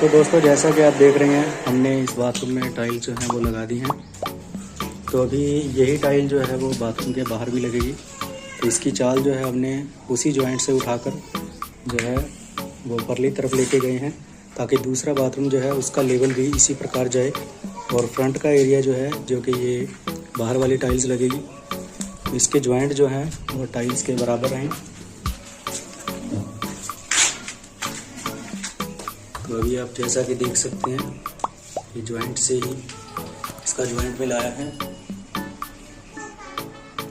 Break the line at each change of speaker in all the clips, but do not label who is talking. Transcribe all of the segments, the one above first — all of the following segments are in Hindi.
तो दोस्तों जैसा कि आप देख रहे हैं, हमने इस बाथरूम में टाइल जो है वो लगा दी हैं। तो अभी यही टाइल जो है वो बाथरूम के बाहर भी लगेगी। तो इसकी चाल जो है हमने उसी जॉइंट से उठाकर जो है वो परली तरफ लेके गए हैं, ताकि दूसरा बाथरूम जो है उसका लेवल भी इसी प्रकार जाए और फ्रंट का एरिया जो है, जो कि ये बाहर वाली टाइल्स लगेगी, इसके जॉइंट जो हैं वो टाइल्स के बराबर रहें। तो अभी आप जैसा कि देख सकते हैं, ये जॉइंट से ही इसका जॉइंट मिलाया है,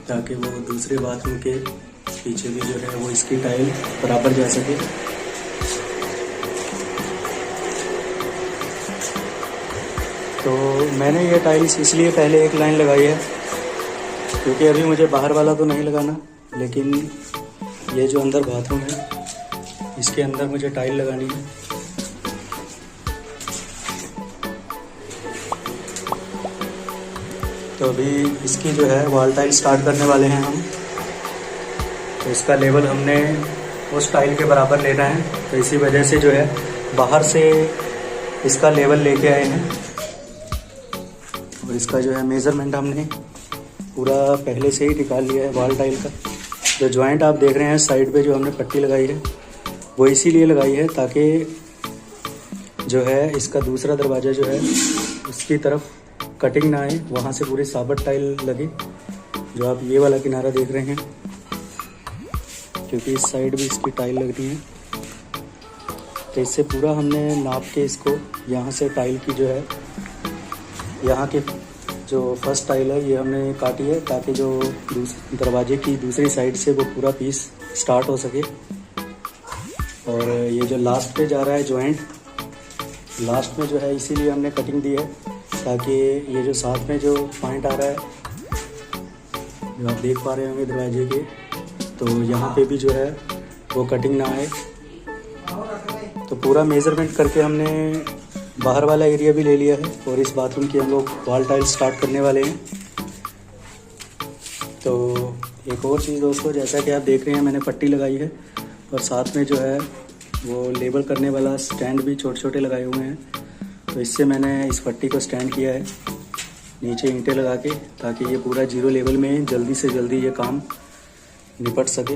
ताकि वो दूसरे बाथरूम के पीछे भी जो है वो इसकी टाइल बराबर जा सके। तो मैंने ये टाइल्स इसलिए पहले एक लाइन लगाई है, क्योंकि अभी मुझे बाहर वाला तो नहीं लगाना, लेकिन ये जो अंदर बाथरूम है इसके अंदर मुझे टाइल लगानी है। तो अभी इसकी जो है वॉल टाइल स्टार्ट करने वाले हैं हम। तो इसका लेवल हमने उस टाइल के बराबर लेना है, तो इसी वजह से जो है बाहर से इसका लेवल लेके आए हैं। और इसका जो है मेज़रमेंट हमने पूरा पहले से ही निकाल लिया है वॉल टाइल का। जो जॉइंट आप देख रहे हैं साइड पे जो हमने पट्टी लगाई है, वो इसीलिए लगाई है ताकि जो है इसका दूसरा दरवाज़ा जो है उसकी तरफ कटिंग ना आए, वहाँ से पूरी साबुत टाइल लगे। जो आप ये वाला किनारा देख रहे हैं, क्योंकि इस साइड भी इसकी टाइल लगनी है। तो इससे पूरा हमने नाप के इसको यहाँ से टाइल की जो है, यहाँ के जो फर्स्ट टाइल है ये हमने काटी है, ताकि जो दरवाजे की दूसरी साइड से वो पूरा पीस स्टार्ट हो सके। और ये जो लास्ट पे जा रहा है जॉइंट, लास्ट में जो है इसीलिए हमने कटिंग दी है, ताकि ये जो साथ में जो पॉइंट आ रहा है, जो आप देख पा रहे होंगे दरवाजे के, तो यहाँ पे भी जो है वो कटिंग ना आए। तो पूरा मेज़रमेंट करके हमने बाहर वाला एरिया भी ले लिया है, और इस बाथरूम की हम लोग वॉल टाइल स्टार्ट करने वाले हैं। तो एक और चीज़ दोस्तों, जैसा कि आप देख रहे हैं, मैंने पट्टी लगाई है और साथ में जो है वो लेबल करने वाला स्टैंड भी छोटे छोटे लगाए हुए हैं। तो इससे मैंने इस पट्टी को स्टैंड किया है नीचे ईंटें लगा के, ताकि ये पूरा जीरो लेवल में जल्दी से जल्दी ये काम निपट सके।